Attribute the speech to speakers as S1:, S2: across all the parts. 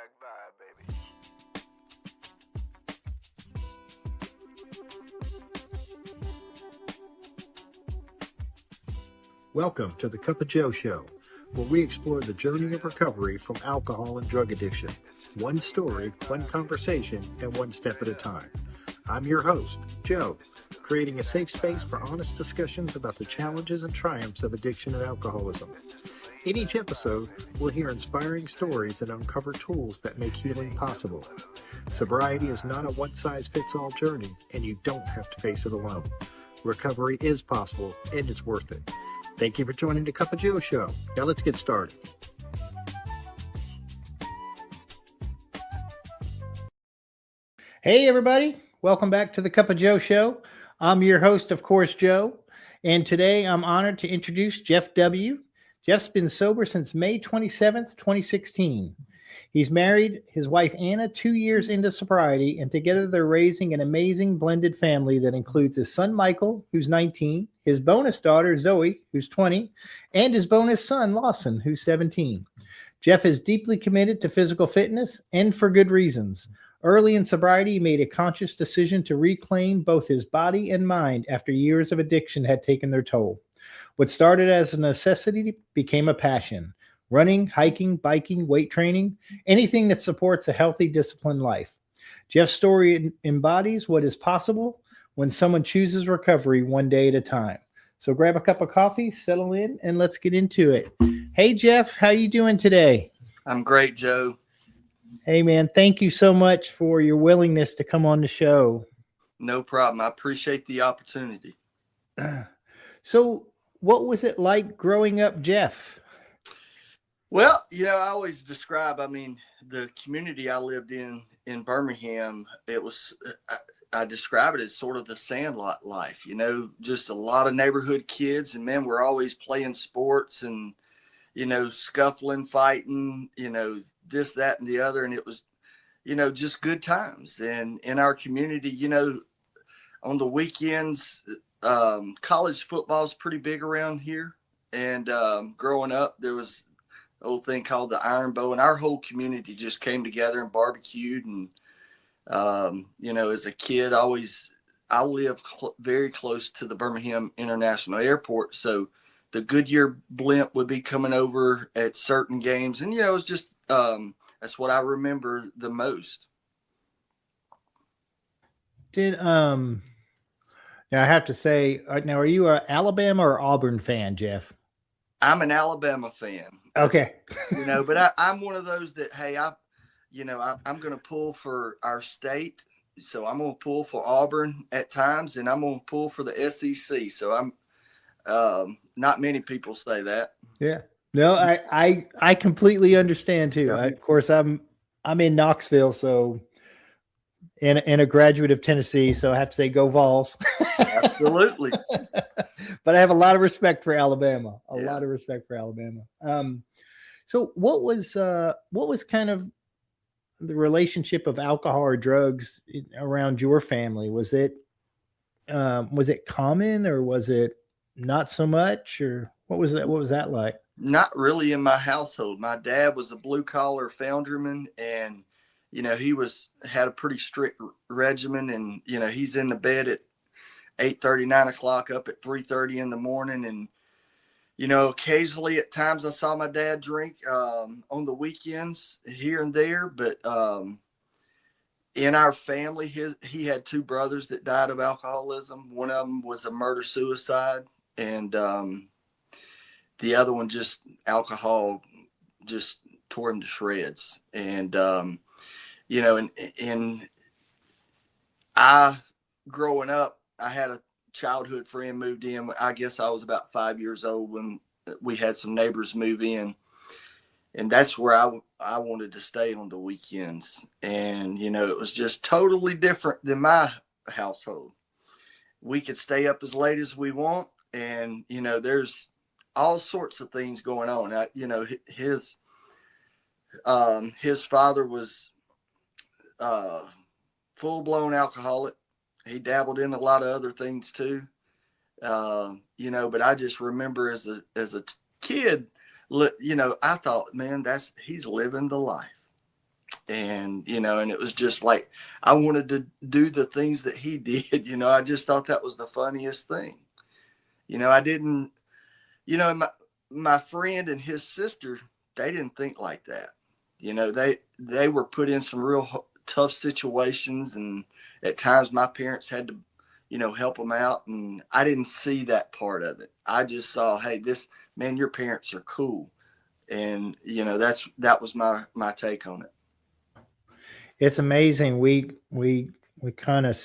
S1: swag vibe, baby.
S2: Welcome to the Cup of Joe Show, where we explore the journey of recovery from alcohol and drug addiction. One story, one conversation, and one step at a time. I'm your host, Joe, creating a safe space for honest discussions about the challenges and triumphs of addiction and alcoholism. In each episode, we'll hear inspiring stories and uncover tools that make healing possible. Sobriety is not a one-size-fits-all journey, and you don't have to face it alone. Recovery is possible, and it's worth it. Thank you for joining the Cup of Joe Show. Now let's get started.
S3: Hey, everybody. Welcome back to the Cup of Joe Show. I'm your host, of course, Joe. And today I'm honored to introduce Jeff W. Jeff's been sober since May 27th, 2016. He's married his wife, Anna, 2 years into sobriety, and together they're raising an amazing blended family that includes his son, Michael, who's 19, his bonus daughter, Zoe, who's 20, and his bonus son, Lawson, who's 17. Jeff is deeply committed to physical fitness, and for good reasons. Early in sobriety, he made a conscious decision to reclaim both his body and mind after years of addiction had taken their toll. What started as a necessity became a passion. Running, hiking, biking, weight training, anything that supports a healthy, disciplined life. Jeff's story embodies what is possible when someone chooses recovery one day at a time. So grab a cup of coffee, settle in, and let's get into it. Hey, Jeff, how you doing today?
S4: I'm great, Joe.
S3: Hey, man, thank you so much for your willingness to come on the show.
S4: No problem. I appreciate the opportunity.
S3: So what was it like growing up, Jeff?
S4: Well, I always describe, the community I lived in Birmingham, I describe it as sort of the Sandlot life, just a lot of neighborhood kids. And man, we're always playing sports and, scuffling, fighting, this, that, and the other. And it was, just good times. And in our community, on the weekends, college football is pretty big around here. And growing up, there was an old thing called the Iron Bow, and our whole community just came together and barbecued. And, as a kid, I lived very close to the Birmingham International Airport. So the Goodyear blimp would be coming over at certain games. And, it was just, that's what I remember the most.
S3: Now I have to say, now, are you an Alabama or Auburn fan, Jeff?
S4: I'm an Alabama fan.
S3: Okay.
S4: But I'm one of those that, hey, I'm going to pull for our state. So I'm going to pull for Auburn at times, and I'm going to pull for the SEC. So I'm not many people say that.
S3: Yeah. No, I completely understand too. Of course, I'm in Knoxville, so and a graduate of Tennessee, so I have to say go Vols.
S4: Absolutely.
S3: But I have a lot of respect for Alabama. A lot of respect for Alabama. So what was kind of the relationship of alcohol or drugs around your family? Was it common, or was it not so much, or what was that like?
S4: Not really in my household. My dad was a blue collar foundryman, and he had a pretty strict regimen, and he's in the bed at 8:30, 9 o'clock, up at 3:30 in the morning. And occasionally at times I saw my dad drink on the weekends here and there, but in our family, he had two brothers that died of alcoholism. One of them was a murder suicide, and the other one, just alcohol, just tore him to shreds. And and I, growing up, I had a childhood friend moved in. I guess I was about 5 years old when we had some neighbors move in. And that's where I wanted to stay on the weekends. And, it was just totally different than my household. We could stay up as late as we want. And, there's all sorts of things going on. His father was full-blown alcoholic. He dabbled in a lot of other things too. But I just remember as a kid, I thought, man, he's living the life. And, and it was just like, I wanted to do the things that he did. I just thought that was the funniest thing. I didn't, my friend and his sister, they didn't think like that. They were put in some real tough situations, and at times my parents had to, help them out. And I didn't see that part of it. I just saw, hey, man, your parents are cool. And, that was my take on it.
S3: It's amazing. We kind of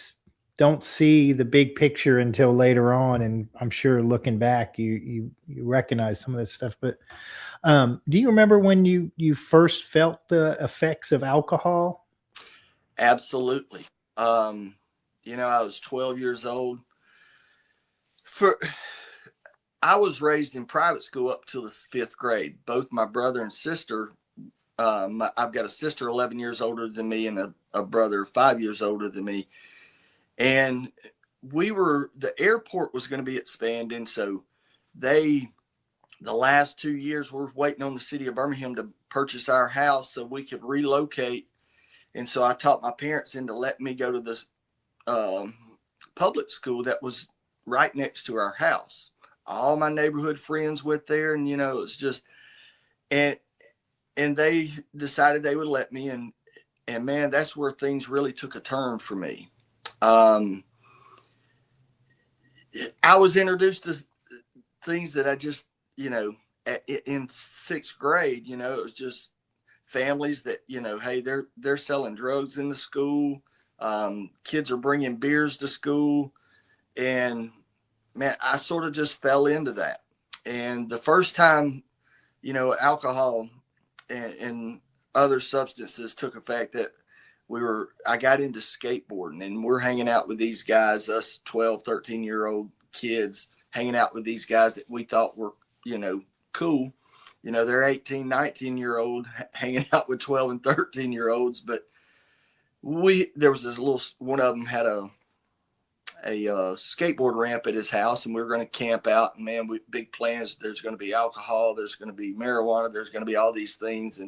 S3: don't see the big picture until later on, and I'm sure looking back, you recognize some of this stuff. But do you remember when you first felt the effects of alcohol?
S4: Absolutely. I was 12 years old. I was raised in private school up till the 5th grade. Both my brother and sister. I've got a sister 11 years older than me and a brother 5 years older than me. And the airport was going to be expanding. So the last 2 years, we're waiting on the city of Birmingham to purchase our house so we could relocate. And so I talked my parents into letting me go to this public school that was right next to our house. All my neighborhood friends went there, and, it was just, and they decided they would let me. And man, that's where things really took a turn for me. I was introduced to things that I just, in 6th grade, it was just families that, hey, they're selling drugs in the school. Kids are bringing beers to school. And man, I sort of just fell into that. And the first time, alcohol and other substances took effect, that I got into skateboarding, and we're hanging out with these guys, us 12, 13-year-old kids, hanging out with these guys that we thought were, cool. They're 18, 19-year-old hanging out with 12 and 13-year-olds. But there was this one of them had a skateboard ramp at his house, and we were going to camp out. And man, big plans. There's going to be alcohol. There's going to be marijuana. There's going to be all these things.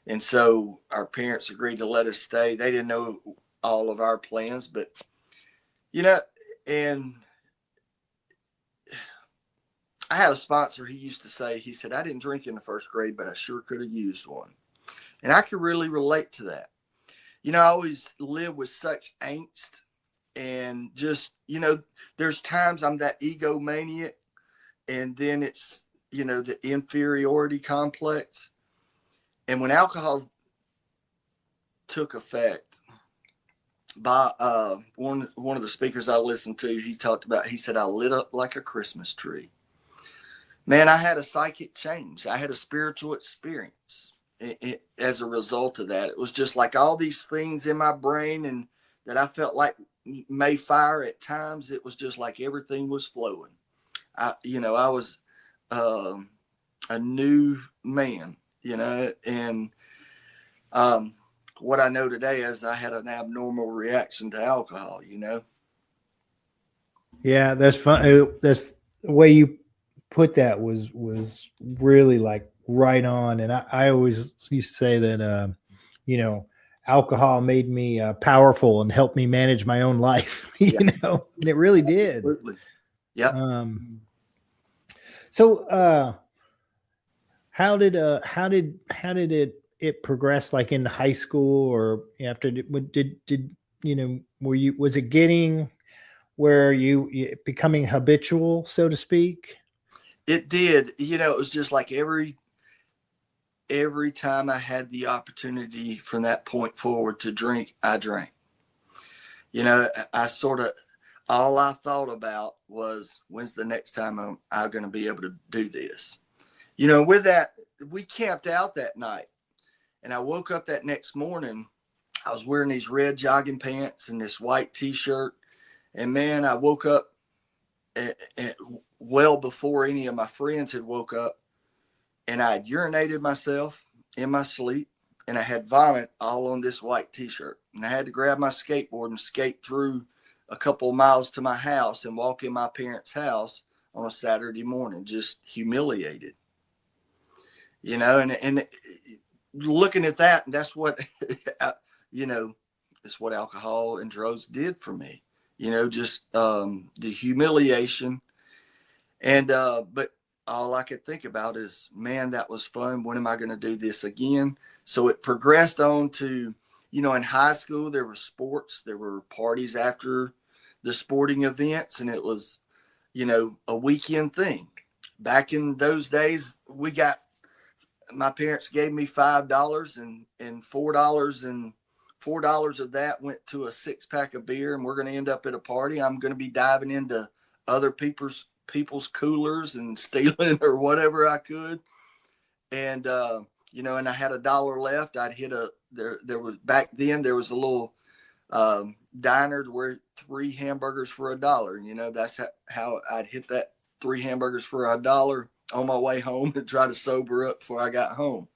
S4: And so our parents agreed to let us stay. They didn't know all of our plans, but, and I had a sponsor. He said, I didn't drink in the 1st grade, but I sure could have used one. And I could really relate to that. I always live with such angst, and just, there's times I'm that egomaniac, and then it's, the inferiority complex. And when alcohol took effect, by one of the speakers I listened to, he said, I lit up like a Christmas tree. Man, I had a psychic change. I had a spiritual experience as a result of that. It was just like all these things in my brain, and that I felt like may fire at times. It was just like everything was flowing. I was a new man, and what I know today is I had an abnormal reaction to alcohol,
S3: Yeah, that's fun. That's the way you put that was really like right on. And I always used to say that, alcohol made me powerful and helped me manage my own life, and it really did.
S4: Absolutely. Yeah.
S3: So how did it progress, like in high school or after? Was it getting where you becoming habitual, so to speak?
S4: It did. It was just like every time I had the opportunity from that point forward to drink, I drank. I sort of, all I thought about was, when's the next time I'm going to be able to do this? With that, we camped out that night, and I woke up that next morning. I was wearing these red jogging pants and this white t-shirt. And man, I woke up well before any of my friends had woke up, and I had urinated myself in my sleep, and I had vomit all on this white t-shirt. And I had to grab my skateboard and skate through a couple of miles to my house and walk in my parents' house on a Saturday morning, just humiliated, and looking at that, and that's what, you know, it's what alcohol and drugs did for me, you know, just the humiliation. And, but all I could think about is, man, that was fun. When am I going to do this again? So it progressed on to, you know, in high school, there were sports, there were parties after the sporting events, and it was, you know, a weekend thing. Back in those days, my parents gave me $5 and $4 of that went to a 6-pack of beer, and we're going to end up at a party. I'm going to be diving into other people's coolers and stealing or whatever I could. And, you know, and I had $1 left. I'd hit there was, back then there was a little, diner where 3 hamburgers for $1. You know, that's how I'd hit that 3 hamburgers for $1 on my way home to try to sober up before I got home.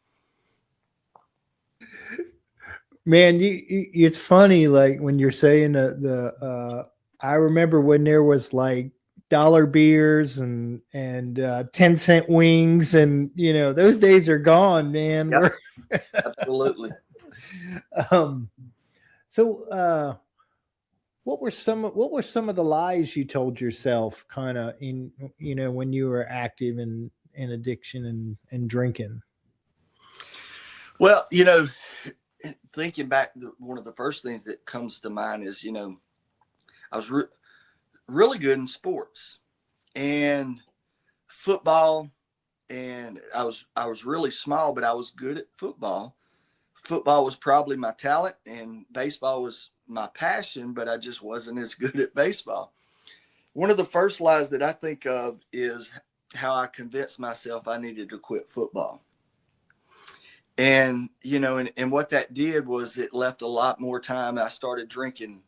S3: Man, it's funny, like when you're saying I remember when there was like dollar beers and 10-cent wings, and you know, those days are gone, man.
S4: Yep. Absolutely.
S3: So what were some of the lies you told yourself kind of in, you know, when you were active in addiction and drinking?
S4: Well, you know, thinking back, one of the first things that comes to mind is, you know, I was really good in sports and football, and I was really small, but I was good at football. Football was probably my talent, and baseball was my passion, but I just wasn't as good at baseball. One of the first lies that I think of is how I convinced myself I needed to quit football. And, you know, and what that did was it left a lot more time. I started drinking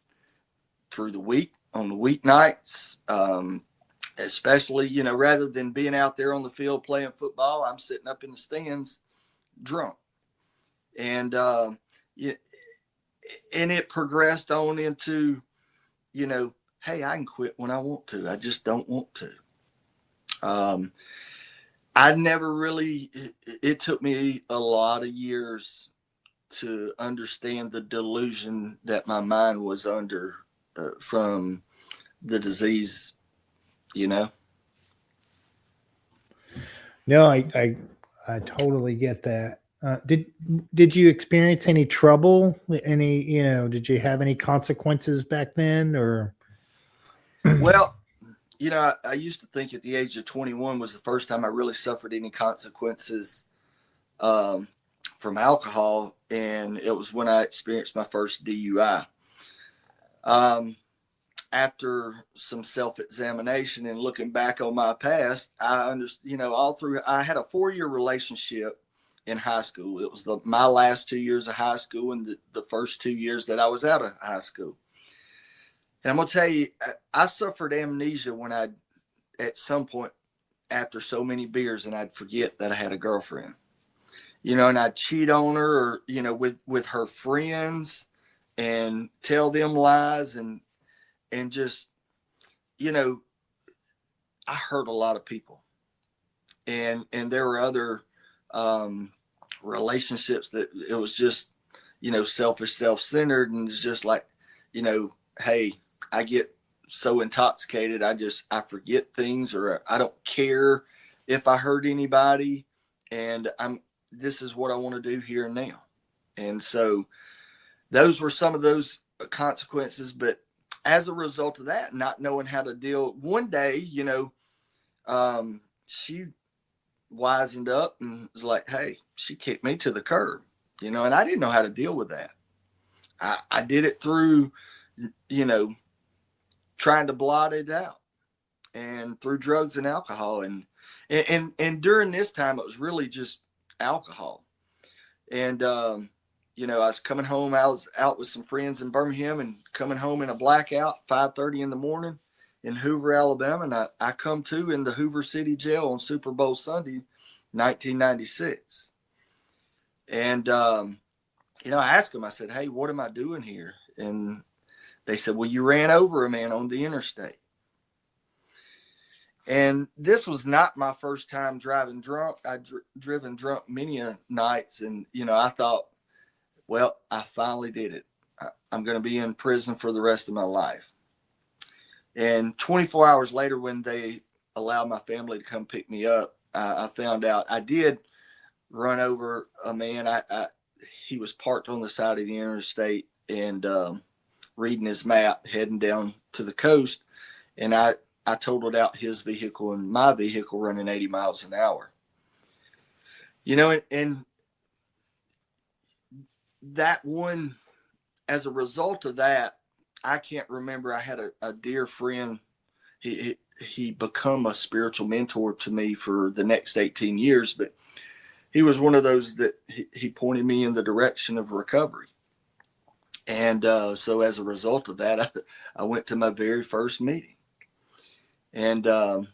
S4: through the week, on the weeknights, especially, you know, rather than being out there on the field playing football, I'm sitting up in the stands drunk. And, and it progressed on into, you know, hey, I can quit when I want to. I just don't want to. I never really, it took me a lot of years to understand the delusion that my mind was under from the disease, you know?
S3: No, I totally get that. Did you experience any trouble? Any, you know, did you have any consequences back then, or?
S4: Well, you know, I used to think at the age of 21 was the first time I really suffered any consequences from alcohol, and it was when I experienced my first DUI. After some self-examination and looking back on my past, I understood, you know, I had a 4-year relationship in high school. It was my last 2 years of high school and the first 2 years that I was out of high school. And I'm going to tell you, I suffered amnesia when at some point after so many beers, and I'd forget that I had a girlfriend, you know, and I'd cheat on her, or, you know, with her friends, and tell them lies, and just, you know, I hurt a lot of people, and there were other relationships that it was just, you know, selfish, self-centered, and it's just like, you know, hey, I get so intoxicated, I forget things, or I don't care if I hurt anybody, and this is what I want to do here and now. And so those were some of those consequences. But as a result of that, not knowing how to deal, one day, you know, she wisened up and was like, hey, she kicked me to the curb, you know, and I didn't know how to deal with that. I did it through, you know, trying to blot it out, and through drugs and alcohol. And during this time, it was really just alcohol. And, you know, I was coming home. I was out with some friends in Birmingham, and coming home in a blackout, 5:30 in the morning in Hoover, Alabama. And I come to in the Hoover City Jail on Super Bowl Sunday, 1996. And, you know, I asked them, I said, hey, what am I doing here? And they said, well, you ran over a man on the interstate. And this was not my first time driving drunk. I'd driven drunk many nights. And, I thought, well, I finally did it. I'm going to be in prison for the rest of my life. And 24 hours later, when they allowed my family to come pick me up, I found out I did run over a man. He was parked on the side of the interstate and reading his map, heading down to the coast. And I totaled out his vehicle and my vehicle running 80 miles an hour. And that one, as a result of that, I can't remember. I had a dear friend. He become a spiritual mentor to me for the next 18 years, but he was one of those that he pointed me in the direction of recovery. And so as a result of that, I went to my very first meeting. And, I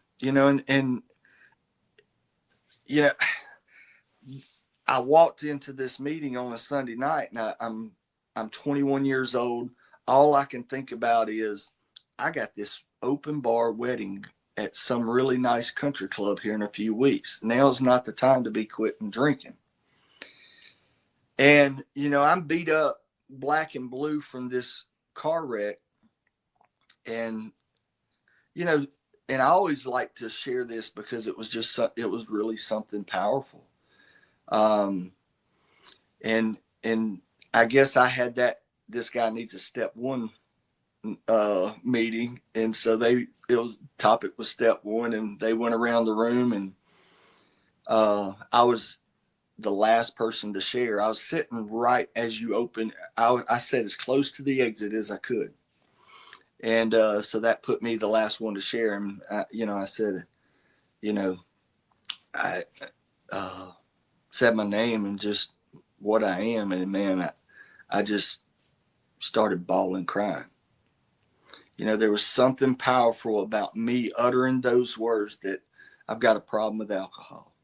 S4: walked into this meeting on a Sunday night, and I'm 21 years old. All I can think about is I got this open bar wedding at some really nice country club here in a few weeks. Now's not the time to be quitting drinking. And, I'm beat up black and blue from this car wreck. And, and I always like to share this because it was really something powerful. And I guess I had this guy needs a step one meeting, and so topic was step one, and they went around the room, and I was the last person to share. I was sitting right as you opened. I sat as close to the exit as I could, and so that put me the last one to share. And I said, I said my name and just what I am, and man, I just started bawling, crying. There was something powerful about me uttering those words that I've got a problem with alcohol.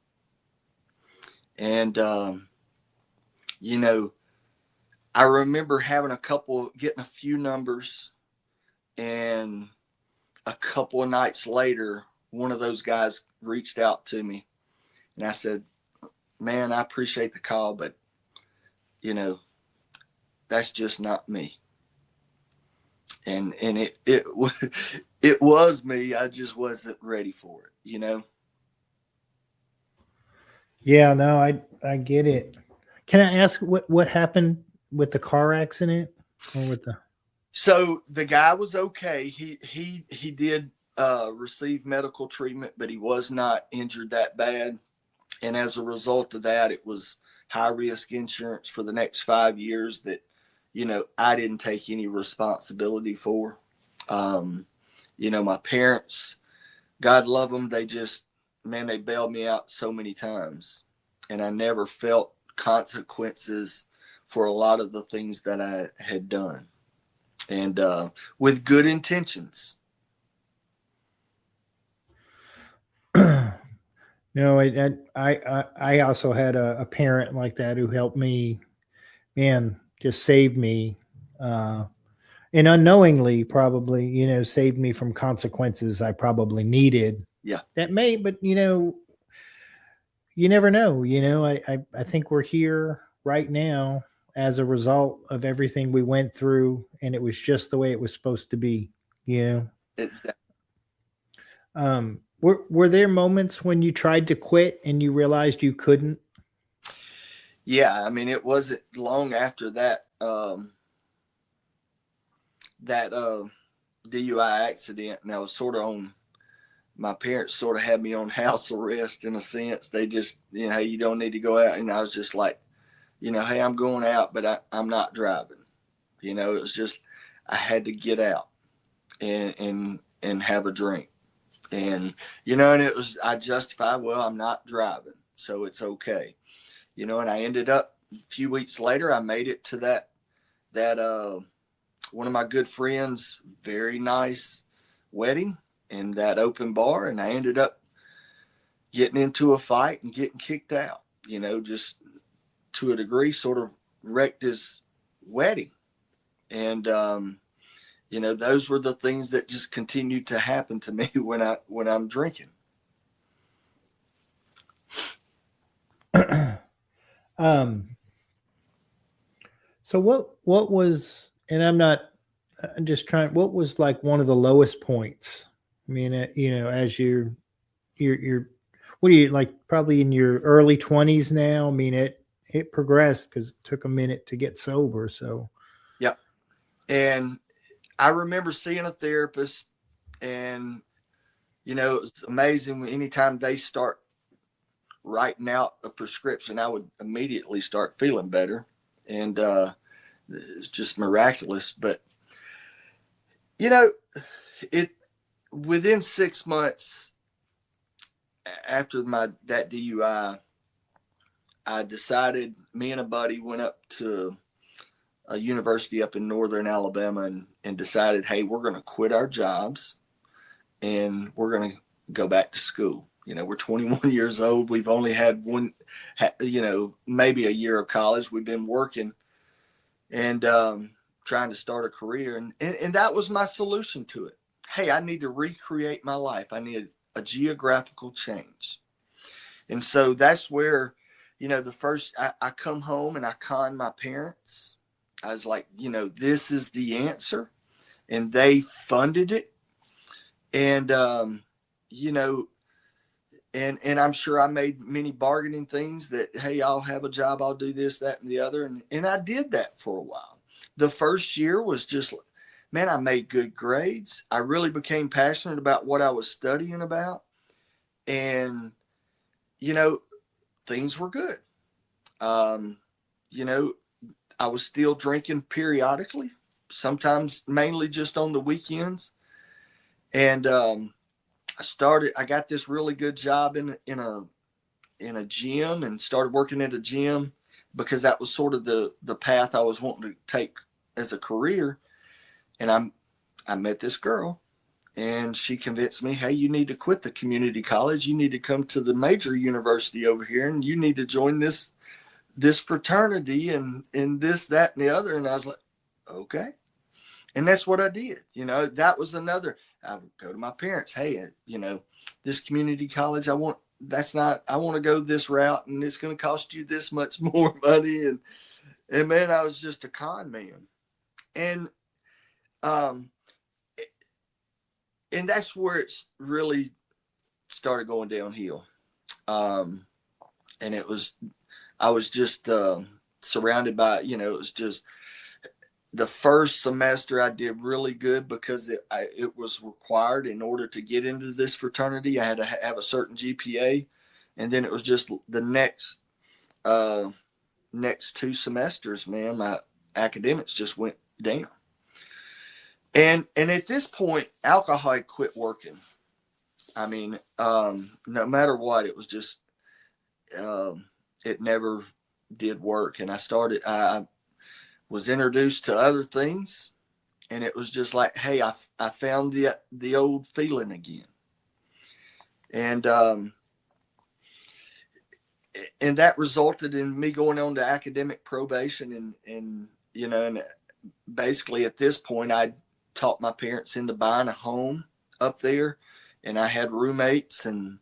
S4: And, I remember getting a few numbers, and a couple of nights later, one of those guys reached out to me, and I said, man, I appreciate the call, but, that's just not me. And it was me. I just wasn't ready for it,
S3: Yeah, no, I get it. Can I ask what happened with the car accident or with the?
S4: So the guy was okay. He did receive medical treatment, but he was not injured that bad. And as a result of that, it was high risk insurance for the next 5 years that, I didn't take any responsibility for. My parents, God love them. They they bailed me out so many times, and I never felt consequences for a lot of the things that I had done, and with good intentions.
S3: No, I also had a parent like that who helped me, man, just saved me, and unknowingly probably, saved me from consequences I probably needed.
S4: Yeah.
S3: But you never know. I think we're here right now as a result of everything we went through, and it was just the way it was supposed to be.
S4: It's that.
S3: Were there moments when you tried to quit and you realized you couldn't?
S4: Yeah, I mean, it wasn't long after that DUI accident, and I was sort of my parents sort of had me on house arrest in a sense. They just, hey, you don't need to go out. And I was just like, hey, I'm going out, but I'm not driving. It was just, I had to get out and have a drink. And, and it was, I justified, well, I'm not driving, so it's okay. And I ended up a few weeks later, I made it to that one of my good friends, very nice wedding in that open bar. And I ended up getting into a fight and getting kicked out, just to a degree, sort of wrecked his wedding. And, those were the things that just continued to happen to me when I'm drinking.
S3: So what was, and I'm just trying, what was like one of the lowest points? I mean, as you're, what are you like, probably in your early 20s now? I mean, it progressed because it took a minute to get sober. So,
S4: Yeah. And I remember seeing a therapist, and, it was amazing. Anytime they start writing out a prescription, I would immediately start feeling better. And it's just miraculous. But, it within 6 months after that DUI, I decided, me and a buddy went up to a university up in northern Alabama and decided, hey, we're going to quit our jobs and we're going to go back to school. We're 21 years old. We've only had maybe a year of college. We've been working and trying to start a career. And that was my solution to it. Hey, I need to recreate my life. I need a geographical change. And so that's where, the first, I come home and I con my parents. I was like, this is the answer. And they funded it. And, and I'm sure I made many bargaining things that, hey, I'll have a job, I'll do this, that, and the other. And I did that for a while. The first year was just, man, I made good grades. I really became passionate about what I was studying about. And, things were good. I was still drinking periodically, sometimes mainly just on the weekends. And I got this really good job in a gym and started working at a gym because that was sort of the path I was wanting to take as a career. And I met this girl, and she convinced me, hey, you need to quit the community college. You need to come to the major university over here, and you need to join this fraternity and this, that, and the other. And I was like, okay. And that's what I did. That was another. I would go to my parents, hey, this community college, I want to go this route, and it's going to cost you this much more money. And man, I was just a con man. And, and that's where it's really started going downhill. And I was just surrounded by, it was just the first semester I did really good because it was required in order to get into this fraternity. I had to have a certain GPA. And then it was just the next 2 semesters, man, my academics just went down. And at this point, alcohol had quit working. I mean, no matter what, it was just, it never did work. And I was introduced to other things, and it was just like, hey, I found the old feeling again. And that resulted in me going on to academic probation. And basically at this point, I talked my parents into buying a home up there, and I had roommates and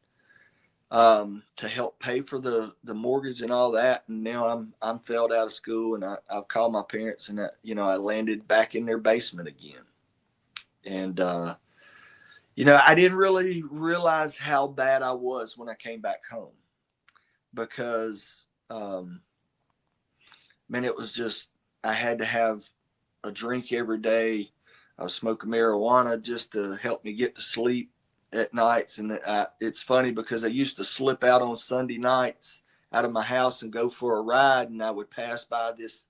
S4: to help pay for the mortgage and all that. And now I'm failed out of school, and I've called my parents, and I landed back in their basement again. And I didn't really realize how bad I was when I came back home, because man, it was just, I had to have a drink every day. I was smoking marijuana just to help me get to sleep at nights. And it's funny because I used to slip out on Sunday nights out of my house and go for a ride, and I would pass by this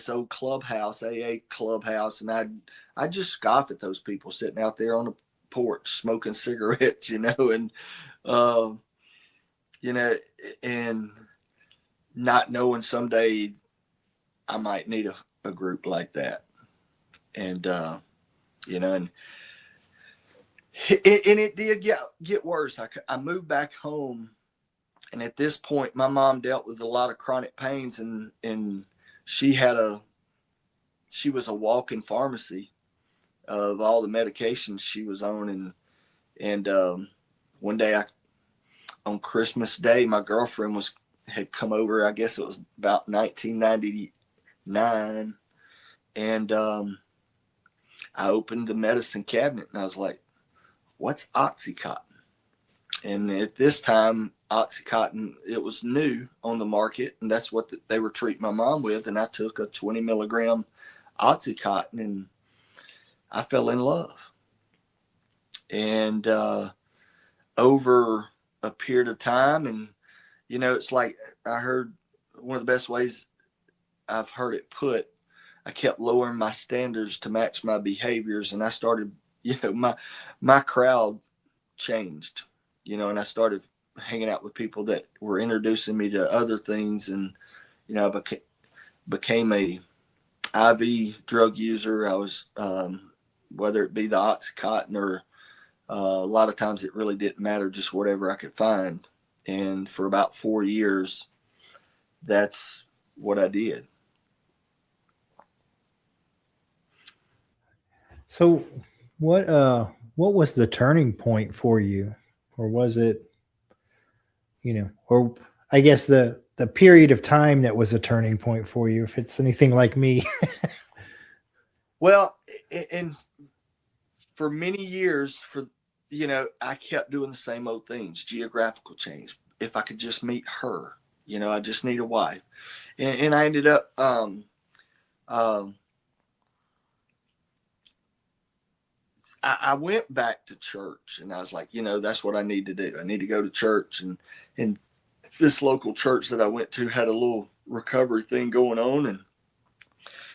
S4: old clubhouse, AA clubhouse, and I'd just scoff at those people sitting out there on the porch smoking cigarettes, and and not knowing someday I might need a group like that. And and it did get worse. I moved back home, and at this point, my mom dealt with a lot of chronic pains, and she was a walk-in pharmacy. of all the medications she was on. And one day on Christmas Day, my girlfriend had come over. I guess it was about 1999. And I opened the medicine cabinet and I was like, what's Oxycontin? And at this time, Oxycontin, it was new on the market, and that's what they were treating my mom with. And I took a 20 milligram Oxycontin, and I fell in love. And over a period of time, and it's like I heard one of the best ways I've heard it put, I kept lowering my standards to match my behaviors, and I started, my crowd changed, and I started hanging out with people that were introducing me to other things, and I became a IV drug user. I was whether it be the Oxycontin or a lot of times it really didn't matter, just whatever I could find. And for about 4 years, that's what I did.
S3: So what was the turning point for you? Or was it, or I guess the period of time that was a turning point for you, if it's anything like me?
S4: Well, and for many years, I kept doing the same old things, geographical change. If I could just meet her, I just need a wife. And I ended up, I went back to church, and I was like, that's what I need to do. I need to go to church. And this local church that I went to had a little recovery thing going on.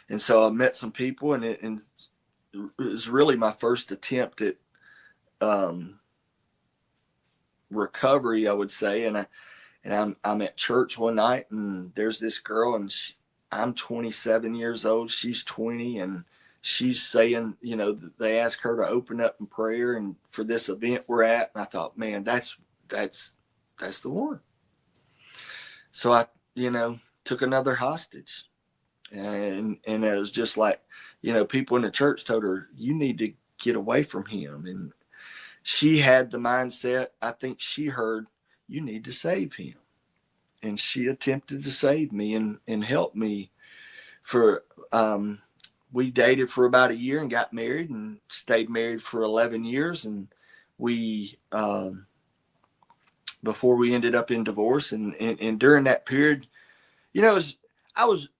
S4: And so I met some people, and it was really my first attempt at recovery, I would say. And I'm at church one night, and there's this girl, and I'm 27 years old. She's 20, and she's saying, they asked her to open up in prayer and for this event we're at. And I thought, man, that's the one. So I, took another hostage, and it was just like, people in the church told her, you need to get away from him. And she had the mindset, I think she heard, you need to save him. And she attempted to save me and help me for, we dated for about a year and got married and stayed married for 11 years. And we, before we ended up in divorce, and during that period, I was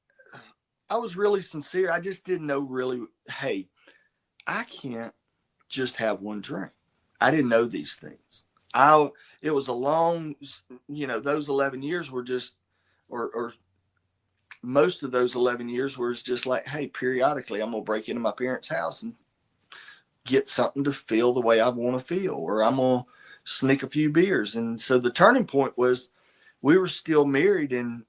S4: really sincere. I just didn't know really, hey, I can't just have one drink. I didn't know these things. It was a long, those 11 years were just, or most of those 11 years was just like, hey, periodically I'm going to break into my parents' house and get something to feel the way I want to feel, or I'm going to sneak a few beers. And so the turning point was we were still married, and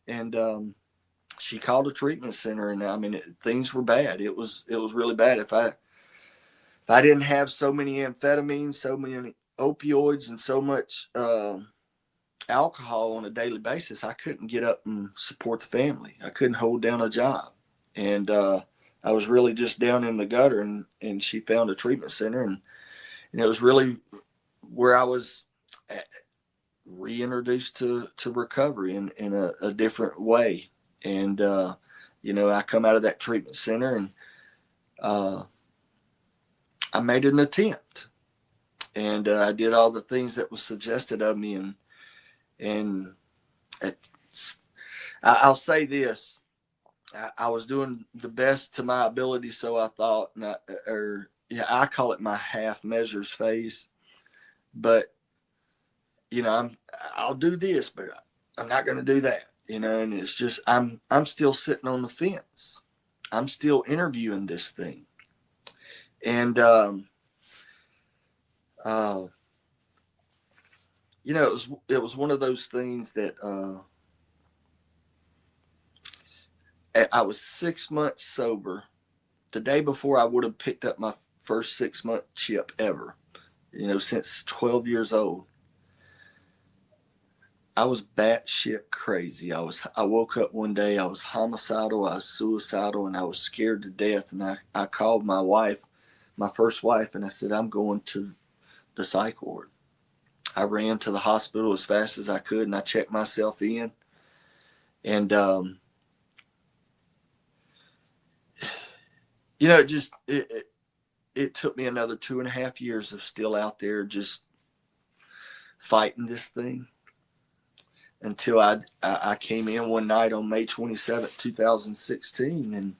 S4: she called a treatment center, and things were bad. It was really bad. If I didn't have so many amphetamines, so many opioids, and so much alcohol on a daily basis, I couldn't get up and support the family. I couldn't hold down a job. And I was really just down in the gutter, and she found a treatment center, and it was really where I was reintroduced to recovery in a different way. And, I come out of that treatment center, and I made an attempt, and I did all the things that was suggested of me. And I'll say this, I was doing the best to my ability. So I thought, I call it my half measures phase, but I'll do this, but I'm not going to do that, and it's just, I'm still sitting on the fence. I'm still interviewing this thing. And, it was one of those things that, I was 6 months sober. The day before I would have picked up my first 6-month chip ever, since 12 years old. I was batshit crazy. I woke up one day, I was homicidal, I was suicidal, and I was scared to death. And I called my wife my first wife, and I said, I'm going to the psych ward. I ran to the hospital as fast as I could, and I checked myself in. And, you know, it took me another 2.5 years of still out there just fighting this thing until I came in one night on May 27th, 2016. And,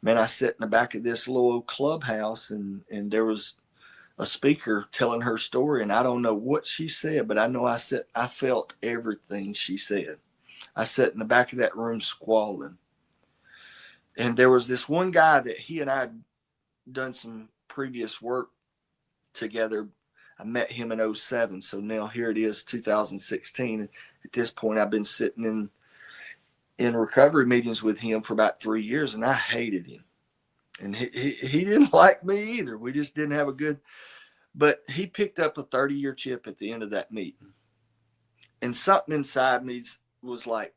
S4: man, I sat in the back of this little old clubhouse, and there was a speaker telling her story, and I don't know what she said, but I know I felt everything she said. I sat in the back of that room squalling. And there was this one guy that he and I had done some previous work together. I met him in 2007. So now here it is, 2016. At this point, I've been sitting in recovery meetings with him for about 3 years, and I hated him. And he didn't like me either. We just didn't have a good, but he picked up a 30-year chip at the end of that meeting. And something inside me was like,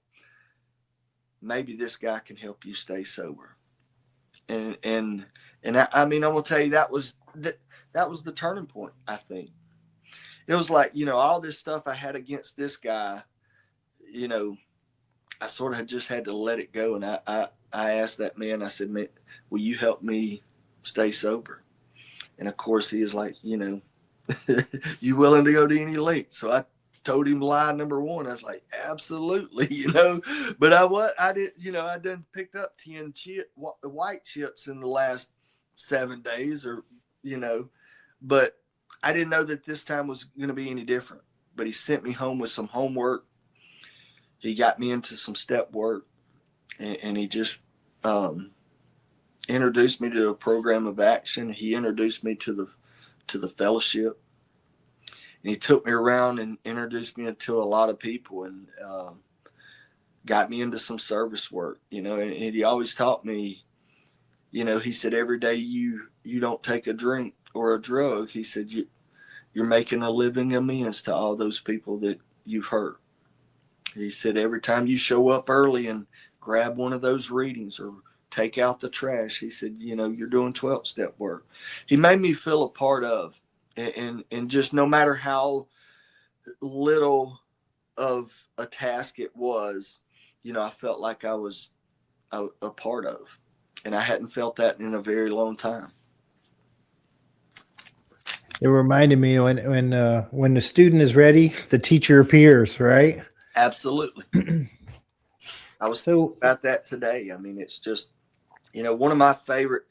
S4: maybe this guy can help you stay sober. And I mean, I'm going to tell you, that was the turning point, I think. It was like, you know, all this stuff I had against this guy, you know, I sort of just had to let it go. And I asked that man, I said, man, will you help me stay sober? And of course he is like, you know, you willing to go to any length? So I told him lie number one. I was like, absolutely, you know, but I done picked up 10 white chips in the last 7 days, or, you know, but I didn't know that this time was going to be any different. But he sent me home with some homework. He got me into some step work, and he just introduced me to a program of action. He introduced me to the fellowship, and he took me around and introduced me to a lot of people, and got me into some service work, you know. And he always taught me, you know, he said, every day you don't take a drink or a drug, he said, you're making a living amends to all those people that you've hurt. He said, every time you show up early and grab one of those readings or take out the trash, he said, you know, you're doing 12-step work. He made me feel a part of, and just no matter how little of a task it was, you know, I felt like I was a part of, and I hadn't felt that in a very long time.
S3: It reminded me when the student is ready, the teacher appears, right?
S4: Absolutely. I was thinking about that today. I mean, it's just, you know, one of my favorite,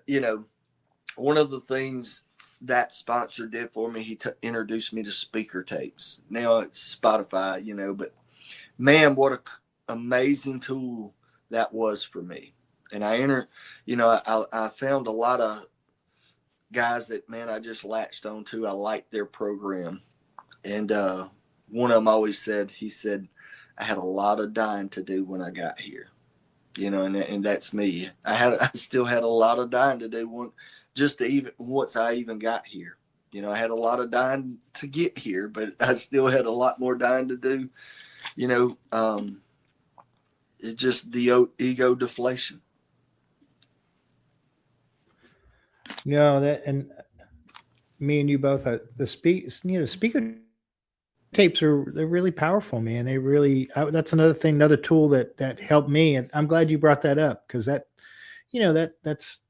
S4: you know, one of the things that sponsor did for me, he introduced me to speaker tapes. Now it's Spotify, you know, but man, what a amazing tool that was for me. And I found a lot of guys that, man, I just latched on to. I liked their program. And one of them always said, he said, I had a lot of dying to do when I got here, you know, and that's me. I still had a lot of dying to do once I even got here. You know, I had a lot of dying to get here, but I still had a lot more dying to do, you know. It's just the ego deflation.
S3: No, and me and you both, speaker tapes they're really powerful, man. They really, that's another thing, another tool that helped me. And I'm glad you brought that up, because that, you know, that's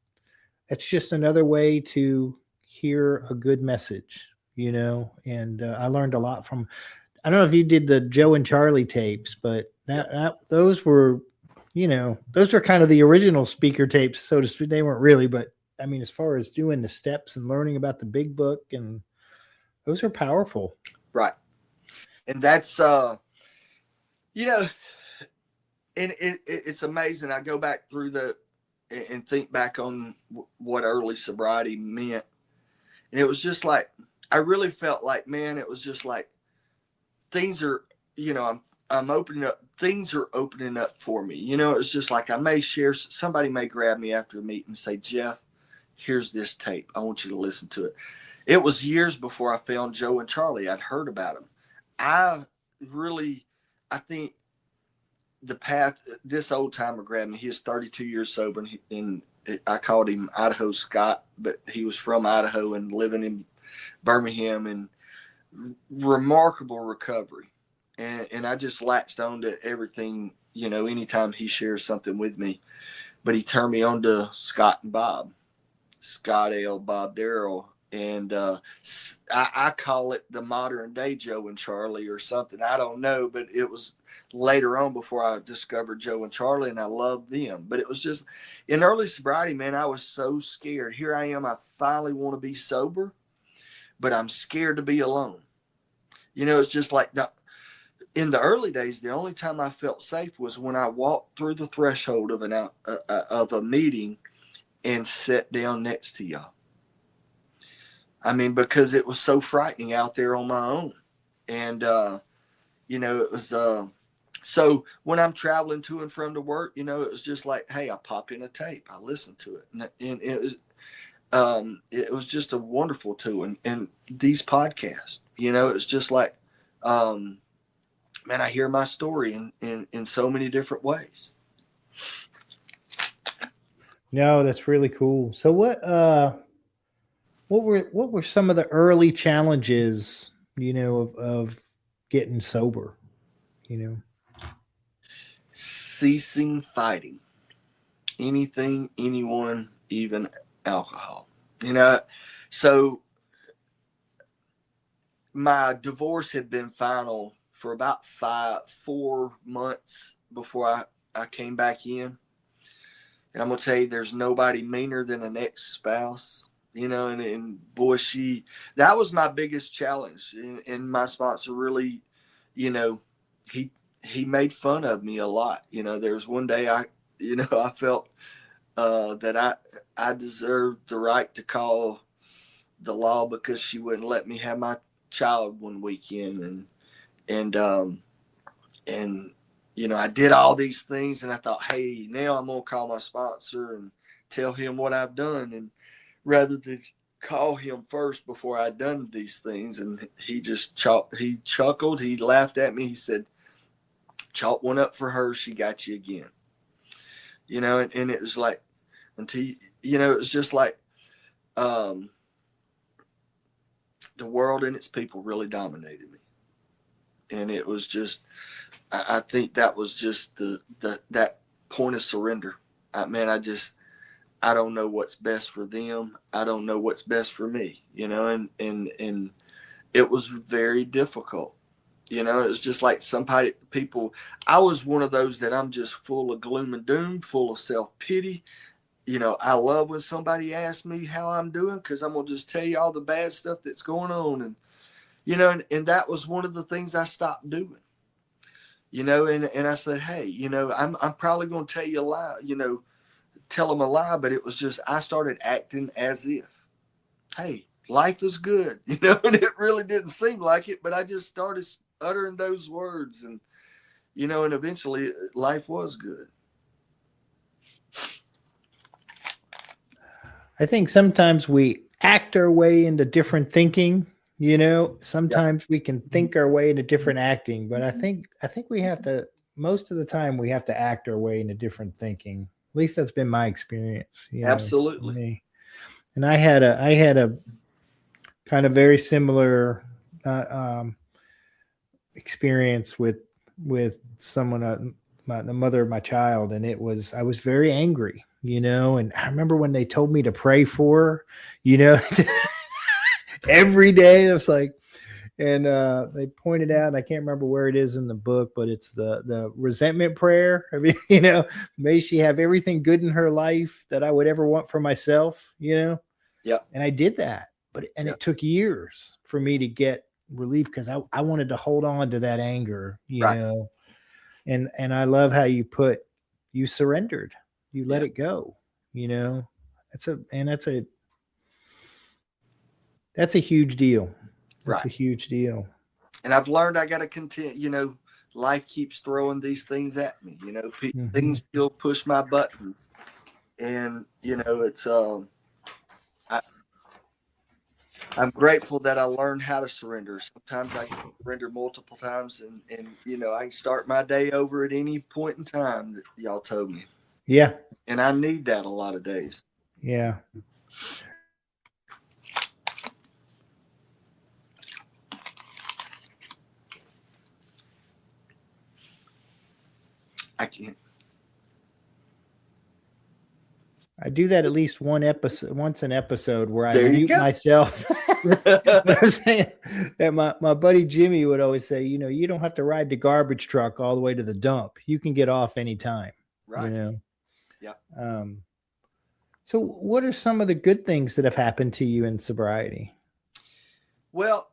S3: just another way to hear a good message, you know. And I learned a lot from, I don't know if you did the Joe and Charlie tapes, but those were, you know, those were kind of the original speaker tapes, so to speak. They weren't really, but I mean, as far as doing the steps and learning about the big book, and those are powerful.
S4: Right. And that's, you know, and it's amazing. I go back through and think back on what early sobriety meant. And it was just like, I really felt like, man, it was just like things are, you know, I'm opening up, things are opening up for me. You know, it's just like somebody may grab me after a meeting and say, Jeff, here's this tape. I want you to listen to it. It was years before I found Joe and Charlie. I'd heard about them. I think the path, this old timer grabbed me. He is 32 years sober, and I called him Idaho Scott, but he was from Idaho and living in Birmingham, and remarkable recovery. And I just latched on to everything, anytime he shares something with me. But he turned me on to Scott and Bob, Scott L, Bob Darrell. And I call it the modern day Joe and Charlie or something. I don't know, but it was later on before I discovered Joe and Charlie, and I loved them. But it was just in early sobriety, man, I was so scared. Here I am. I finally want to be sober, but I'm scared to be alone. It's just like in the early days, the only time I felt safe was when I walked through the threshold of a meeting and sat down next to y'all. I mean, because it was so frightening out there on my own. And, it was, so when I'm traveling to and from to work, it was just like, hey, I pop in a tape, I listen to it. And it was just a wonderful tool. And these podcasts, it's just like, man, I hear my story in so many different ways.
S3: No, that's really cool. So what were some of the early challenges, of getting sober,
S4: Ceasing fighting anything, anyone, even alcohol, so my divorce had been final for about 4 months before I came back in. And I'm going to tell you, there's nobody meaner than an ex-spouse, and boy, that was my biggest challenge. And my sponsor really, he made fun of me a lot. There was one day I felt that I deserved the right to call the law because she wouldn't let me have my child one weekend. And I did all these things, and I thought, hey, now I'm going to call my sponsor and tell him what I've done. And rather than call him first before I'd done these things. And he just he chuckled. He laughed at me. He said, chalk one up for her. She got you again. And it was like, it was just like, the world and its people really dominated me. And it was just, I think that was just that point of surrender. I don't know what's best for them. I don't know what's best for me, and it was very difficult. It was just like I was one of those that I'm just full of gloom and doom, full of self-pity. I love when somebody asks me how I'm doing, because I'm going to just tell you all the bad stuff that's going on. And, and that was one of the things I stopped doing. And I said, hey, I'm probably going to tell you a lie, tell them a lie, but it was just, I started acting as if, hey, life is good, and it really didn't seem like it, but I just started uttering those words, and, and eventually life was good.
S3: I think sometimes we act our way into different thinking. Sometimes we can think our way into different acting, but I think we have to, most of the time we have to act our way into different thinking. At least that's been my experience.
S4: Absolutely.
S3: Me. And I had a kind of very similar experience with someone, the mother of my child, and I was very angry, and I remember when they told me to pray for her, every day. It was like, and they pointed out, and I can't remember where it is in the book, but it's the resentment prayer. I mean, may she have everything good in her life that I would ever want for myself, Yeah. And I did that, it took years for me to get relief, because I wanted to hold on to that anger,
S4: right.
S3: And I love how you surrendered, you let it go, that's a huge deal. That's a huge deal.
S4: And I've learned I got to continue, life keeps throwing these things at me, things still push my buttons. And, it's, I'm grateful that I learned how to surrender. Sometimes I can surrender multiple times, and I can start my day over at any point in time that y'all told me.
S3: Yeah.
S4: And I need that a lot of days.
S3: Yeah.
S4: I can't.
S3: I do that at least once an episode where I
S4: There you
S3: mute
S4: go.
S3: myself. But I was saying that my buddy Jimmy would always say, you don't have to ride the garbage truck all the way to the dump. You can get off anytime.
S4: Right. Yeah.
S3: So what are some of the good things that have happened to you in sobriety?
S4: Well,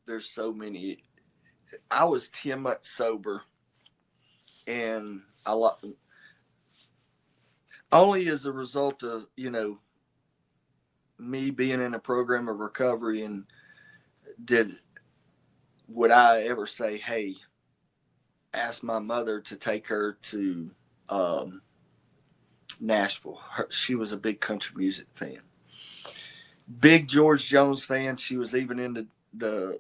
S4: there's so many. I was 10 months sober, and only as a result of, me being in a program of recovery, and would I ever say, hey, ask my mother to take her to Nashville. She was a big country music fan, big George Jones fan. She was even into the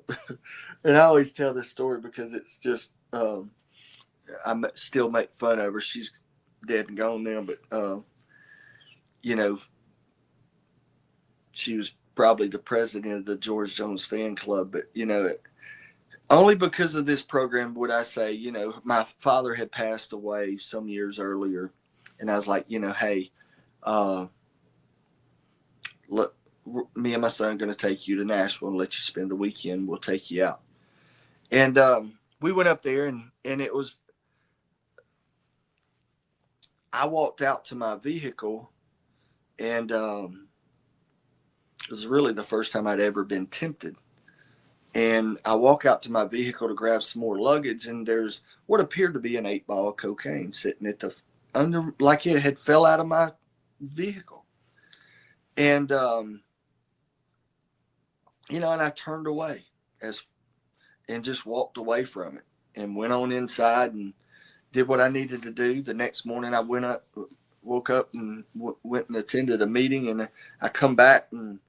S4: and I always tell this story because it's just I still make fun of her. She's dead and gone now, but she was probably the president of the George Jones fan club. But only because of this program would I say, my father had passed away some years earlier, and I was like, hey, look, me and my son are going to take you to Nashville and let you spend the weekend. We'll take you out. And we went up there, and it was, I walked out to my vehicle, and it was really the first time I'd ever been tempted. And I walk out to my vehicle to grab some more luggage, and there's what appeared to be an 8-ball of cocaine sitting at the under, like it had fell out of my vehicle. And and I turned away and just walked away from it and went on inside and did what I needed to do. The next morning I woke up and went and attended a meeting, and I come back and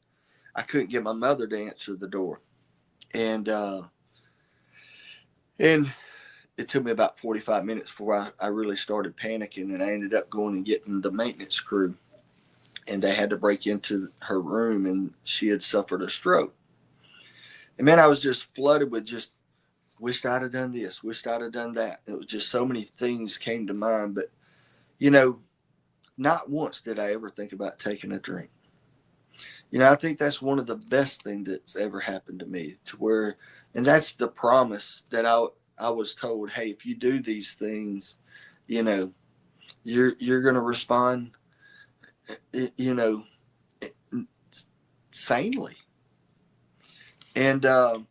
S4: I couldn't get my mother to answer the door. And it took me about 45 minutes before I really started panicking, and I ended up going and getting the maintenance crew, and they had to break into her room, and she had suffered a stroke. And man, I was just flooded with just wished I'd have done this, wished I'd have done that. It was just so many things came to mind, but not once did I ever think about taking a drink. I think that's one of the best things that's ever happened to me, and that's the promise that I was told, hey, if you do these things, you're going to respond, sanely. And, but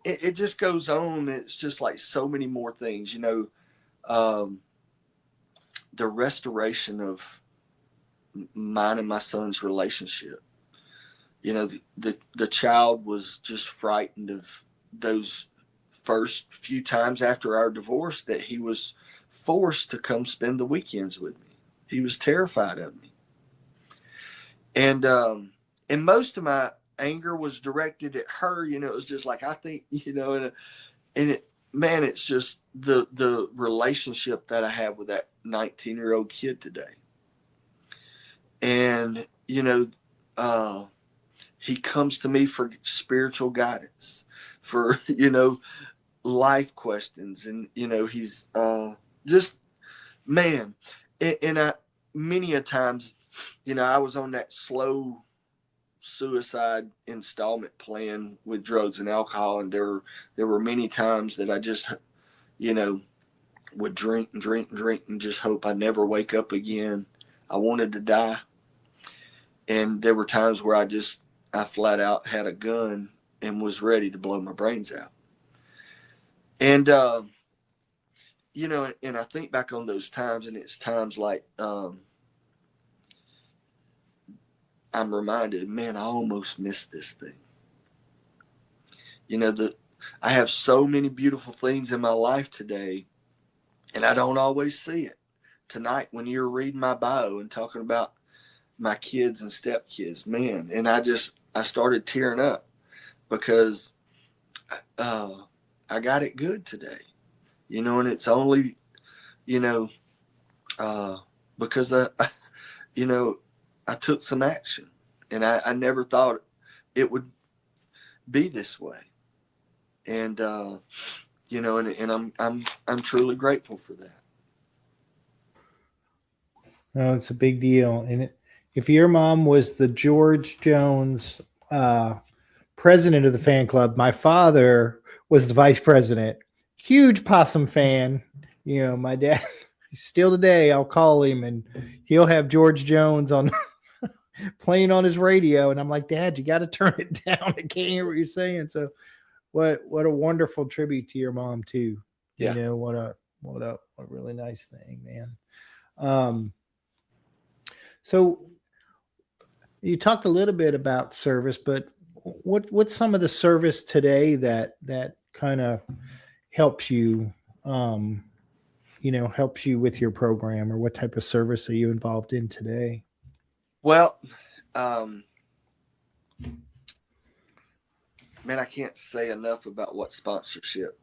S4: it just goes on. It's just like so many more things, the restoration of mine and my son's relationship. The child was just frightened of those first few times after our divorce that he was forced to come spend the weekends with me. He was terrified of me. And most of my anger was directed at her. It was just like, I think, it's just the relationship that I have with that 19-year-old kid today. And, he comes to me for spiritual guidance, for, life questions. And, he's just, man. And many a times, I was on that slow suicide installment plan with drugs and alcohol. And there were many times that I just, would drink and drink and drink and just hope I never wake up again. I wanted to die. And there were times where I flat out had a gun and was ready to blow my brains out. And, and I think back on those times, and it's times like, I'm reminded, man, I almost missed this thing. I have so many beautiful things in my life today, and I don't always see it tonight when you were reading my bio and talking about my kids and stepkids, man. And I started tearing up because I got it good today, and it's only, you know, because I took some action, and I never thought it would be this way. And, and I'm truly grateful for that.
S3: No, it's a big deal. And if your mom was the George Jones president of the fan club, my father was the vice president. Huge possum fan. My dad, still today, I'll call him and he'll have George Jones on playing on his radio. And I'm like, Dad, you got to turn it down. I can't hear what you're saying. So what a wonderful tribute to your mom too.
S4: Yeah.
S3: What a really nice thing, man. So you talked a little bit about service, but what's some of the service today that kind of helps you, helps you with your program, or what type of service are you involved in today?
S4: Well, man, I can't say enough about what sponsorship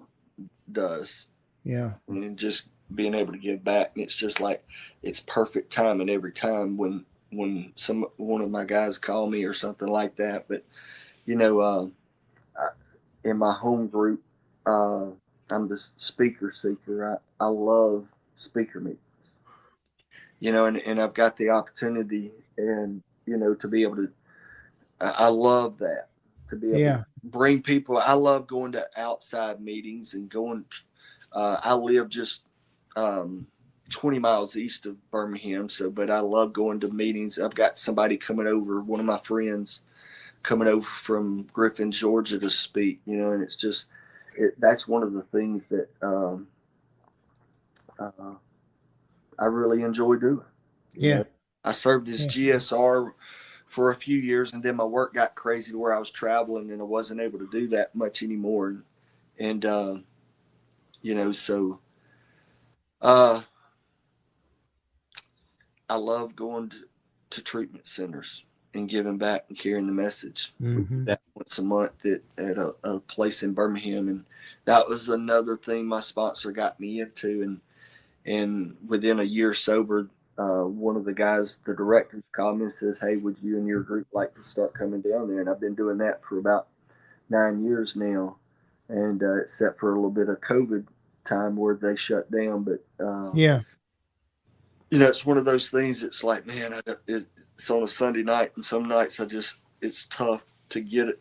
S4: does.
S3: Yeah.
S4: And just being able to give back. And it's just like, it's perfect timing every time when one of my guys call me or something like that. But, in my home group, I'm the speaker seeker. I love speaker meetings, and I've got the opportunity and, to be able to, I love that, to be able to bring people. I love going to outside meetings and going, I live just 20 miles east of Birmingham. But I love going to meetings. I've got somebody coming over, one of my friends coming over from Griffin, Georgia to speak, and it's just, that's one of the things that I really enjoy doing. I served as GSR for a few years, and then my work got crazy to where I was traveling and I wasn't able to do that much anymore. And so I love going to treatment centers and giving back and carrying the message.
S3: Mm-hmm.
S4: That once a month at a place in Birmingham. And that was another thing my sponsor got me into. And within a year sober, one of the guys, the directors, called me and says, "Hey, would you and your group like to start coming down there?" And I've been doing that for about 9 years now. And except for a little bit of COVID time where they shut down. But it's one of those things. It's like, man, it's on a Sunday night, and some nights it's tough to get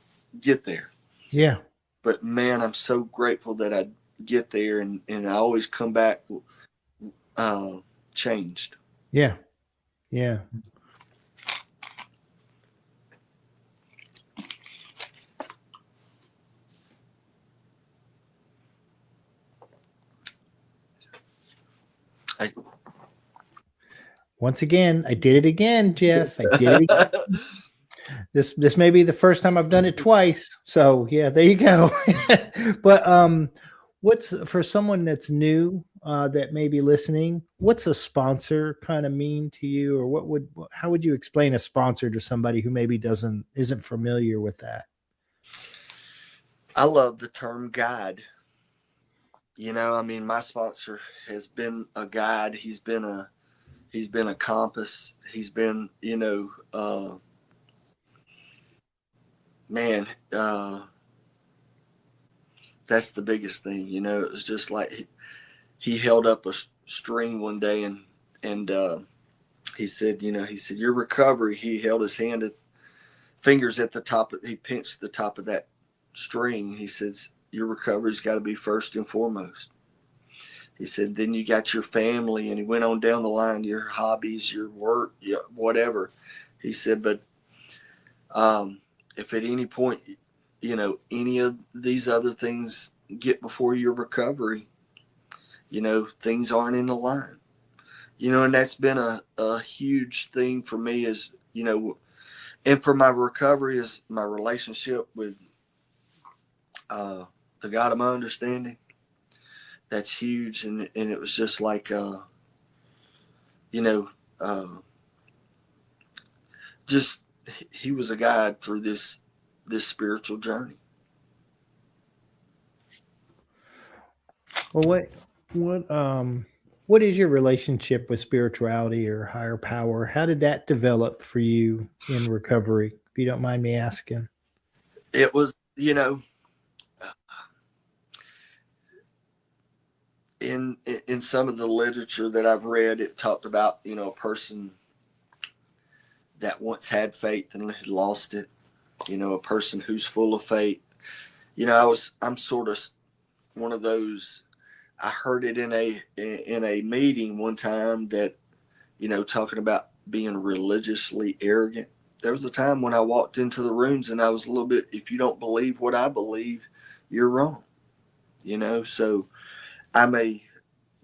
S4: there.
S3: Yeah.
S4: But man, I'm so grateful that I get there, and I always come back changed.
S3: Yeah. Yeah. Once again, I did it again, Jeff. I did it again. This may be the first time I've done it twice. So yeah, there you go. But what's, for someone that's new, that may be listening, what's a sponsor kind of mean to you, or how would you explain a sponsor to somebody who maybe isn't familiar with that?
S4: I love the term guide. My sponsor has been a guide. He's been a compass. He's been, man, that's the biggest thing. It was just like he held up a string one day and he said, your recovery, he held his fingers at the top. He pinched the top of that string. He says, your recovery's got to be first and foremost. He said, then you got your family, and he went on down the line, your hobbies, your work, whatever. He said, but if at any point, any of these other things get before your recovery, things aren't in the line. And that's been a huge thing for me is, and for my recovery is my relationship with the God of my understanding. That's huge. And it was just like, you know, just he was a guide through this spiritual journey.
S3: Well, what is your relationship with spirituality or higher power? How did that develop for you in recovery? If you don't mind me asking.
S4: It was, in some of the literature that I've read, it talked about, a person that once had faith and had lost it, a person who's full of faith. I'm sort of one of those. I heard it in a meeting one time that, talking about being religiously arrogant. There was a time when I walked into the rooms and I was a little bit, if you don't believe what I believe, you're wrong. So I'm a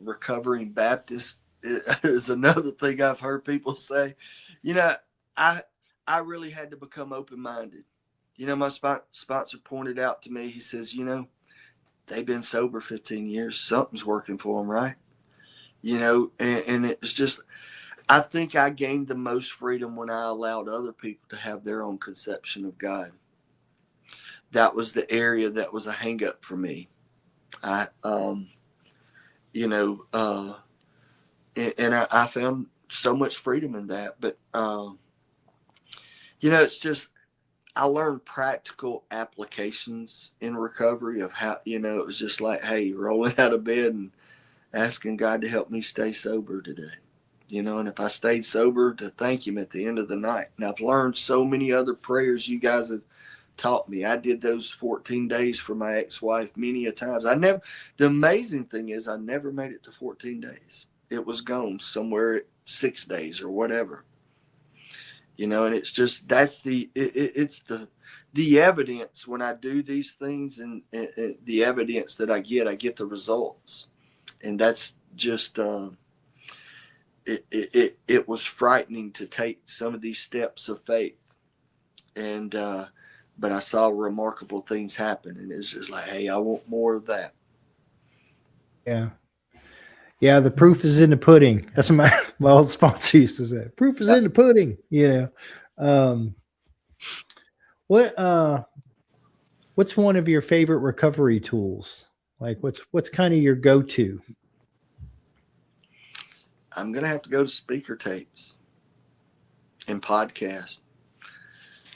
S4: recovering Baptist is another thing I've heard people say. You know, I I really had to become open minded. My sponsor pointed out to me. He says, they've been sober 15 years. Something's working for them, right? And it's just, I think I gained the most freedom when I allowed other people to have their own conception of God. That was the area that was a hang up for me. I, you know, and I found so much freedom in that. But, it's just, I learned practical applications in recovery of how, it was just like, hey, rolling out of bed and asking God to help me stay sober today. And if I stayed sober, to thank him at the end of the night. And I've learned so many other prayers you guys have taught me. I did those 14 days for my ex-wife many a times. The amazing thing is I never made it to 14 days. It was gone somewhere at 6 days or whatever. And it's just, it's the evidence when I do these things, and the evidence that I get the results. And that's just, it was frightening to take some of these steps of faith. And, but I saw remarkable things happen, and it's just like, hey, I want more of that.
S3: Yeah. Yeah, the proof is in the pudding. That's what my old sponsor used to say. Proof is in the pudding. What what's one of your favorite recovery tools? Like what's kind of your go-to?
S4: I'm gonna have to go to speaker tapes and podcasts.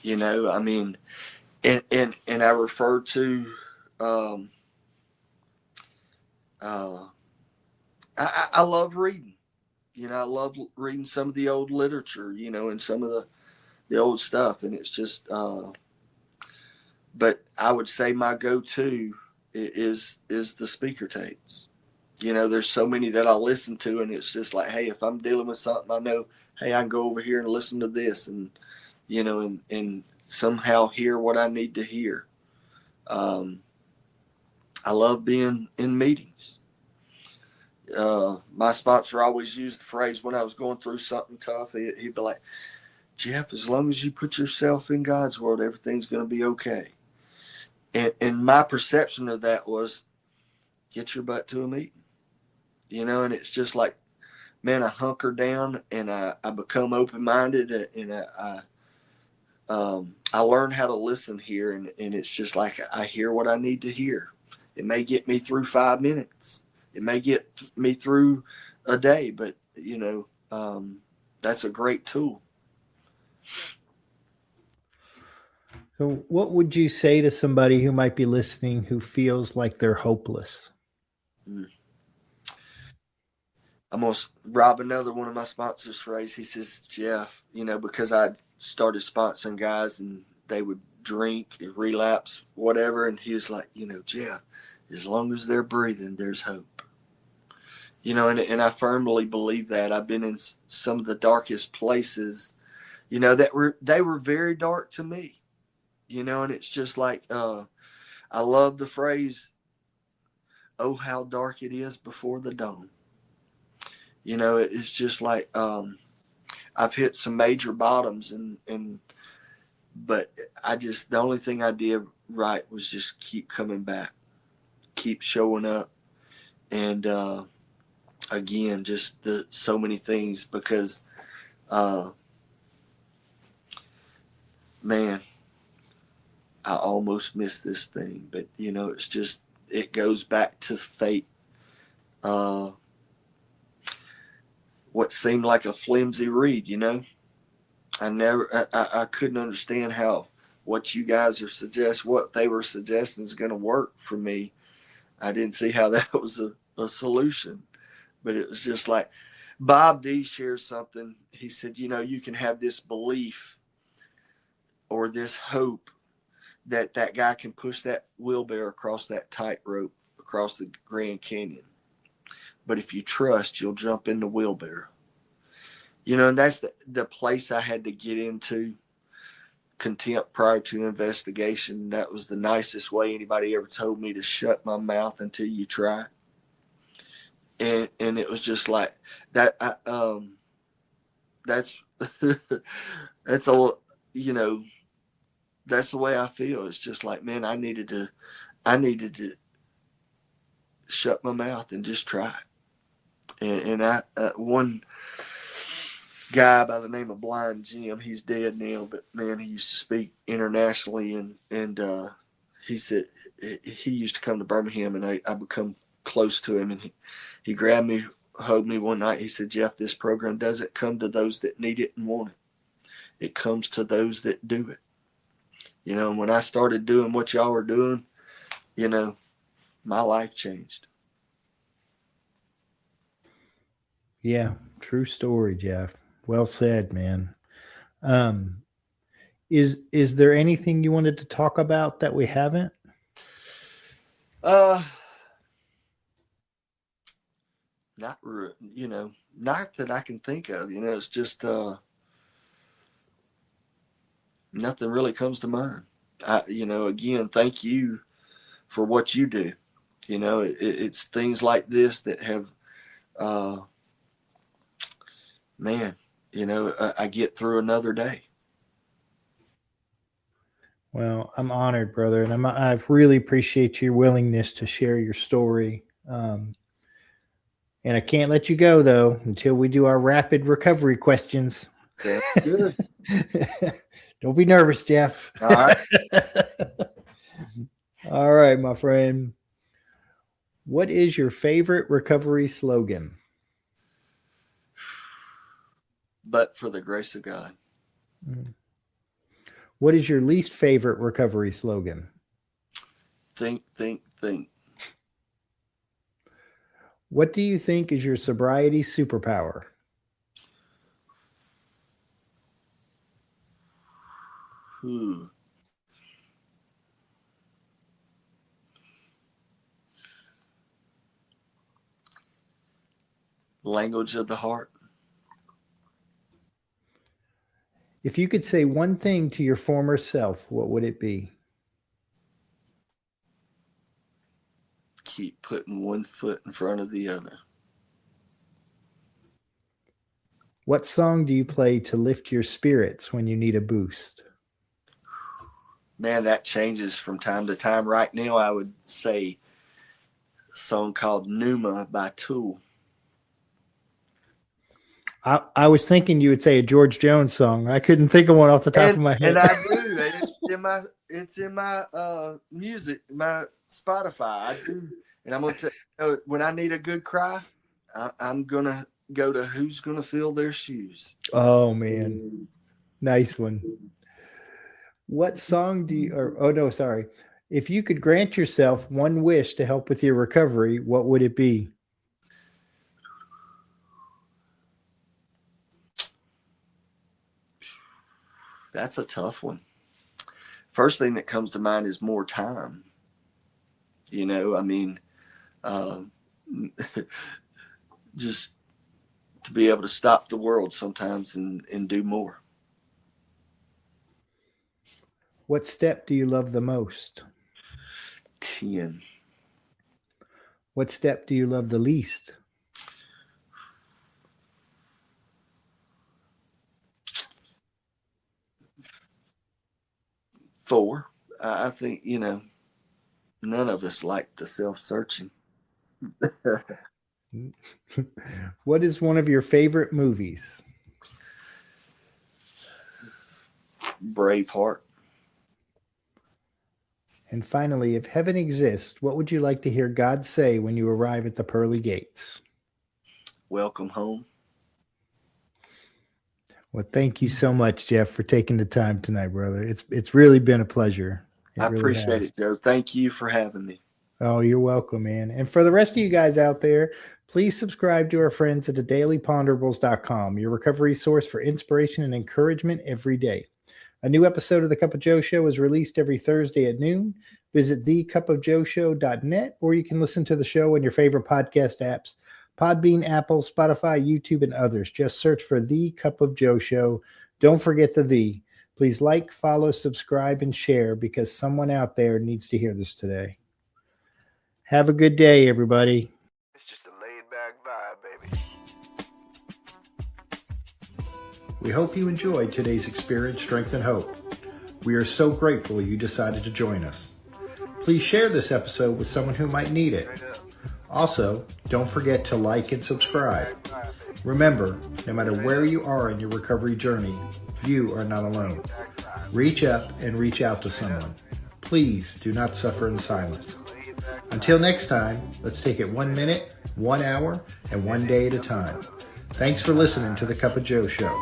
S4: I mean, and I refer to I love reading. I love reading some of the old literature, and some of the old stuff. And it's just, but I would say my go-to is the speaker tapes. There's so many that I listen to, and it's just like, hey, if I'm dealing with something, I know, hey, I can go over here and listen to this, and and somehow hear what I need to hear. I love being in meetings. My sponsor always used the phrase when I was going through something tough. He'd be like, Jeff, as long as you put yourself in God's world, everything's going to be okay. And my perception of that was, get your butt to a meeting. And it's just like, man, I hunker down and I become open-minded, and I learn how to listen here. And it's just like, I hear what I need to hear. It may get me through 5 minutes. It may get me through a day, but that's a great tool.
S3: So what would you say to somebody who might be listening who feels like they're hopeless?
S4: I'm going to rob another one of my sponsors' phrase. He says, Jeff, because I started sponsoring guys and they would drink, relapse, whatever. And he was like, Jeff, as long as they're breathing, there's hope. And I firmly believe that. I've been in some of the darkest places, they were very dark to me, and it's just like, I love the phrase, oh, how dark it is before the dawn. It's just like, I've hit some major bottoms, but the only thing I did right was just keep coming back, keep showing up. And, again, just so many things because, man, I almost missed this thing, but it's just, it goes back to fate. Uh, what seemed like a flimsy reed, I couldn't understand how what you guys what they were suggesting is going to work for me. I didn't see how that was a solution, but it was just like Bob D shares something. He said, you can have this belief or this hope that that guy can push that wheelbarrow across that tightrope across the Grand Canyon. But if you trust, you'll jump in the wheelbarrow. And that's the place I had to get into. Contempt prior to investigation. That was the nicest way anybody ever told me to shut my mouth until you try. And it was just like that. That's that's a that's the way I feel. It's just like, man, I needed to shut my mouth and just try. And one guy by the name of Blind Jim, he's dead now, but man, he used to speak internationally, and he said he used to come to Birmingham, and I become close to him, and he grabbed me, hugged me one night. He said, Jeff, this program doesn't come to those that need it and want it. It comes to those that do it. And when I started doing what y'all were doing, my life changed.
S3: Yeah, true story, Jeff. Well said, man. Is there anything you wanted to talk about that we haven't?
S4: Not not that I can think of. It's just nothing really comes to mind. Again, thank you for what you do. It's things like this that have, man, I get through another day.
S3: Well, I'm honored, brother, and I really appreciate your willingness to share your story. And I can't let you go though until we do our rapid recovery questions.
S4: Sounds good.
S3: Don't be nervous, Jeff.
S4: All right.
S3: All right, my friend. What is your favorite recovery slogan?
S4: But for the grace of God.
S3: What is your least favorite recovery slogan?
S4: Think.
S3: What do you think is your sobriety superpower?
S4: Language of the heart.
S3: If you could say one thing to your former self, what would it be?
S4: Keep putting one foot in front of the other.
S3: What song do you play to lift your spirits when you need a boost?
S4: Man, that changes from time to time. Right now, I would say a song called Numa by Tool.
S3: I was thinking you would say a George Jones song. I couldn't think of one off the top of my head.
S4: And I do. It's in my music, my Spotify. I do. And I'm going to tell you, when I need a good cry, I'm going to go to Who's Gonna Fill Their Shoes.
S3: Oh, man. Nice one. What song do you, sorry. If you could grant yourself one wish to help with your recovery, what would it be?
S4: That's a tough one. First thing that comes to mind is more time. Just to be able to stop the world sometimes and do more.
S3: What step do you love the most?
S4: 10.
S3: What step do you love the least?
S4: 4. I think, none of us like the self-searching.
S3: What is one of your favorite movies?
S4: Braveheart.
S3: And finally, if heaven exists, what would you like to hear God say when you arrive at the pearly gates?
S4: Welcome home.
S3: Well, thank you so much, Jeff, for taking the time tonight, brother. It's really been a pleasure.
S4: I appreciate it, Joe. Thank you for having me.
S3: Oh, you're welcome, man. And for the rest of you guys out there, please subscribe to our friends at thedailyponderables.com, your recovery source for inspiration and encouragement every day. A new episode of The Cup of Joe Show is released every Thursday at noon. Visit thecupofjoeshow.net, or you can listen to the show in your favorite podcast apps, Podbean, Apple, Spotify, YouTube, and others. Just search for The Cup of Joe Show. Don't forget the "the." Please like, follow, subscribe, and share, because someone out there needs to hear this today. Have a good day, everybody.
S1: It's just a laid-back vibe, baby.
S2: We hope you enjoyed today's Experience, Strength, and Hope. We are so grateful you decided to join us. Please share this episode with someone who might need it. Also, don't forget to like and subscribe. Remember, no matter where you are in your recovery journey, you are not alone. Reach up and reach out to someone. Please do not suffer in silence. Until next time, let's take it 1 minute, 1 hour, and 1 day at a time. Thanks for listening to The Cup of Joe Show.